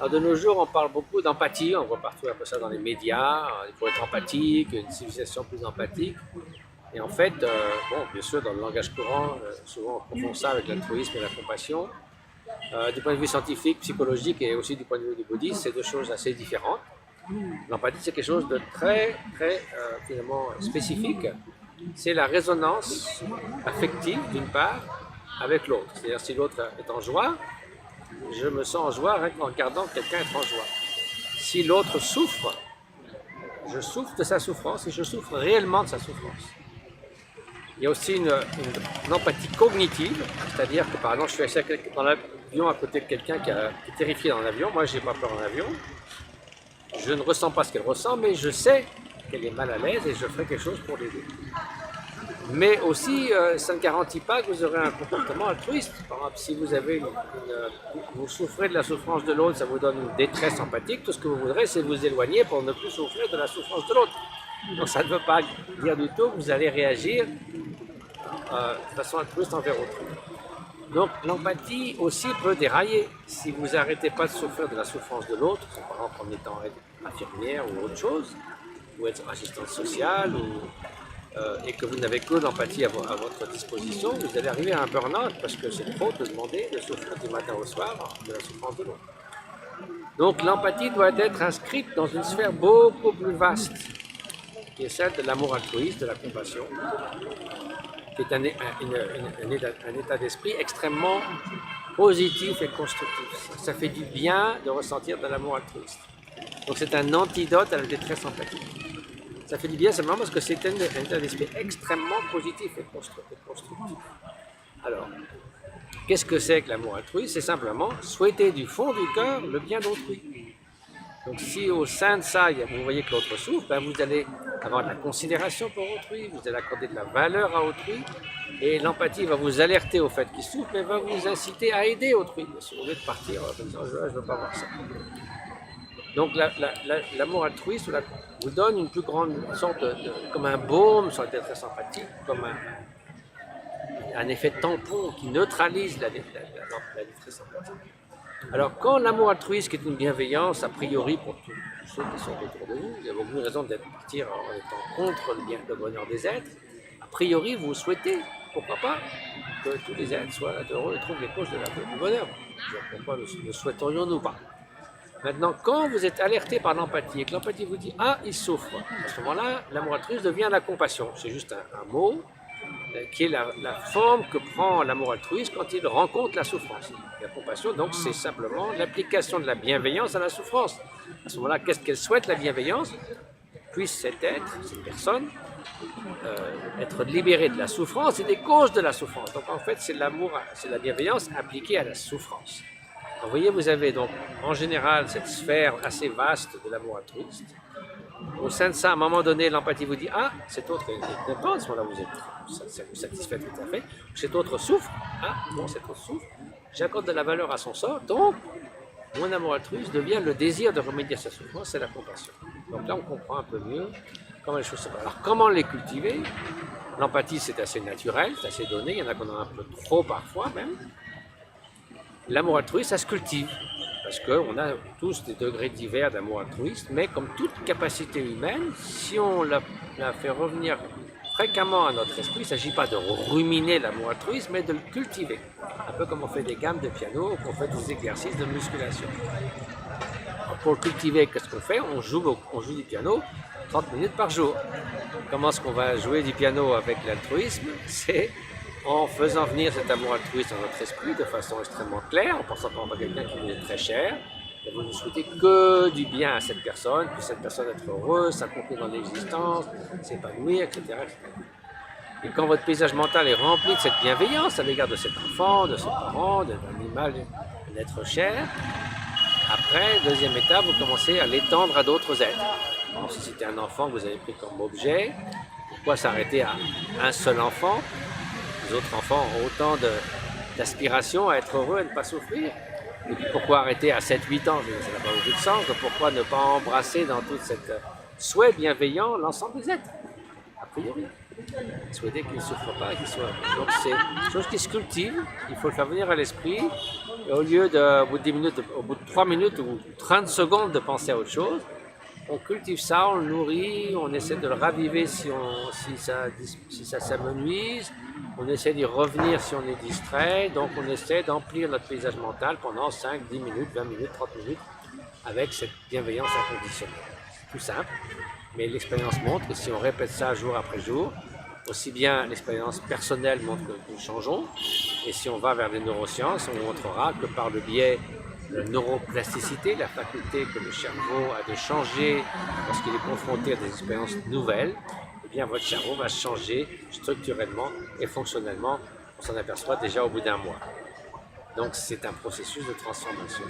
Alors, de nos jours, on parle beaucoup d'empathie, on voit partout un peu ça dans les médias, il faut être empathique, une civilisation plus empathique. Et en fait, bon, bien sûr, dans le langage courant, souvent on confond ça avec l'altruisme et la compassion. Du point de vue scientifique, psychologique et aussi du point de vue du bouddhisme, c'est deux choses assez différentes. L'empathie, c'est quelque chose de très finalement spécifique. C'est la résonance affective, d'une part, avec l'autre. C'est-à-dire, si l'autre est en joie, je me sens en joie rien qu'en regardant quelqu'un être en joie. Si l'autre souffre, je souffre de sa souffrance et je souffre réellement de sa souffrance. Il y a aussi une empathie cognitive, c'est-à-dire que par exemple, je suis assis dans l'avion à côté de quelqu'un qui est terrifié dans l'avion. Moi, je n'ai pas peur en avion. Je ne ressens pas ce qu'elle ressent, mais je sais qu'elle est mal à l'aise et je ferai quelque chose pour l'aider. Mais aussi, ça ne garantit pas que vous aurez un comportement altruiste. Par exemple, si vous souffrez de la souffrance de l'autre, ça vous donne une détresse empathique. Tout ce que vous voudrez, c'est vous éloigner pour ne plus souffrir de la souffrance de l'autre. Donc ça ne veut pas dire du tout que vous allez réagir de façon altruiste envers autrui. Donc l'empathie aussi peut dérailler. Si vous n'arrêtez pas de souffrir de la souffrance de l'autre, par exemple en étant infirmière ou autre chose, ou être assistante sociale, et que vous n'avez que l'empathie à votre disposition, vous allez arriver à un burn-out parce que c'est trop de demander de souffrir du matin au soir de la souffrance de l'autre. Donc l'empathie doit être inscrite dans une sphère beaucoup plus vaste, qui est celle de l'amour altruiste, de la compassion, qui est un état d'esprit extrêmement positif et constructif. Ça fait du bien de ressentir de l'amour altruiste. Donc c'est un antidote à la détresse empathique. Ça fait du bien simplement parce que c'est un état d'esprit extrêmement positif et constructif. Alors, qu'est-ce que c'est que l'amour altruiste? C'est simplement souhaiter du fond du cœur le bien d'autrui. Donc si au sein de ça, vous voyez que l'autre souffre, ben vous allez avoir de la considération pour autrui, vous allez accorder de la valeur à autrui, et l'empathie va vous alerter au fait qu'il souffre, mais va vous inciter à aider autrui. Au lieu de partir en disant je ne veux pas voir ça. Donc l'amour altruiste vous donne une plus grande sorte comme un baume sur la détresse empathique, comme un effet tampon qui neutralise la détresse empathique. Alors quand l'amour altruiste, qui est une bienveillance a priori pour tous ceux qui sont autour de vous, il y a aucune raison d'être partir en étant contre le bonheur des êtres, a priori vous souhaitez, pourquoi pas, que tous les êtres soient heureux et trouvent les causes du bonheur. Pourquoi ne souhaiterions-nous pas? Maintenant, quand vous êtes alerté par l'empathie et que l'empathie vous dit « Ah, il souffre », à ce moment-là, l'amour altruiste devient la compassion. C'est juste un mot qui est la forme que prend l'amour altruiste quand il rencontre la souffrance. La compassion, donc, c'est simplement l'application de la bienveillance à la souffrance. À ce moment-là, qu'est-ce qu'elle souhaite, la bienveillance? Puisse cet être, cette personne, être libérée de la souffrance et des causes de la souffrance. Donc, en fait, c'est l'amour, c'est la bienveillance appliquée à la souffrance. Vous voyez, vous avez donc en général cette sphère assez vaste de l'amour altruiste. Au sein de ça, à un moment donné, l'empathie vous dit « Ah, cet autre est content, à ce moment-là ça vous satisfait tout à fait. Cet autre souffre, ah, bon, cet autre souffre, j'accorde de la valeur à son sort, donc mon amour altruiste devient le désir de remédier à sa souffrance, c'est la compassion. » Donc là, on comprend un peu mieux comment les choses se passent. Alors, comment les cultiver? L'empathie, c'est assez naturel, c'est assez donné, il y en a qu'on a un peu trop parfois même. L'amour altruiste, ça se cultive, parce qu'on a tous des degrés divers d'amour altruiste, mais comme toute capacité humaine, si on la fait revenir fréquemment à notre esprit, il ne s'agit pas de ruminer l'amour altruiste, mais de le cultiver. Un peu comme on fait des gammes de piano ou qu'on fait des exercices de musculation. Alors pour le cultiver, qu'est-ce qu'on fait? On joue du piano 30 minutes par jour. Comment est-ce qu'on va jouer du piano avec l'altruisme? C'est en faisant venir cet amour altruiste dans notre esprit de façon extrêmement claire, en pensant par exemple à quelqu'un qui vous est très cher, et vous ne souhaitez que du bien à cette personne, que cette personne être heureuse, s'accomplir dans l'existence, s'épanouir, etc., etc. Et quand votre paysage mental est rempli de cette bienveillance à l'égard de cet enfant, de ce parent, d'un animal, d'un être cher, après, deuxième étape, vous commencez à l'étendre à d'autres êtres. Alors, si c'était un enfant que vous avez pris comme objet, pourquoi s'arrêter à un seul enfant? Les autres enfants ont autant d'aspiration à être heureux et ne pas souffrir. Et puis pourquoi arrêter à 7-8 ans? Ça n'a pas beaucoup de sens. Donc pourquoi ne pas embrasser dans toute cette souhait bienveillant l'ensemble des êtres? A priori. Souhaiter qu'ils ne souffrent pas et qu'ils soient. Donc c'est une chose qui se cultive. Il faut le faire venir à l'esprit Et au lieu au bout de 10 minutes, au bout de 3 minutes ou 30 secondes de penser à autre chose, on cultive ça, on le nourrit, on essaie de le raviver si ça s'amenuise, on essaie d'y revenir si on est distrait, donc on essaie d'emplir notre paysage mental pendant 5, 10 minutes, 20 minutes, 30 minutes avec cette bienveillance inconditionnelle. C'est tout simple, mais l'expérience montre que si on répète ça jour après jour, aussi bien l'expérience personnelle montre que nous changeons, et si on va vers les neurosciences, on montrera que par le biais de la neuroplasticité, la faculté que le cerveau a de changer lorsqu'il est confronté à des expériences nouvelles, eh bien votre cerveau va changer structurellement et fonctionnellement. On s'en aperçoit déjà au bout d'un mois. Donc c'est un processus de transformation.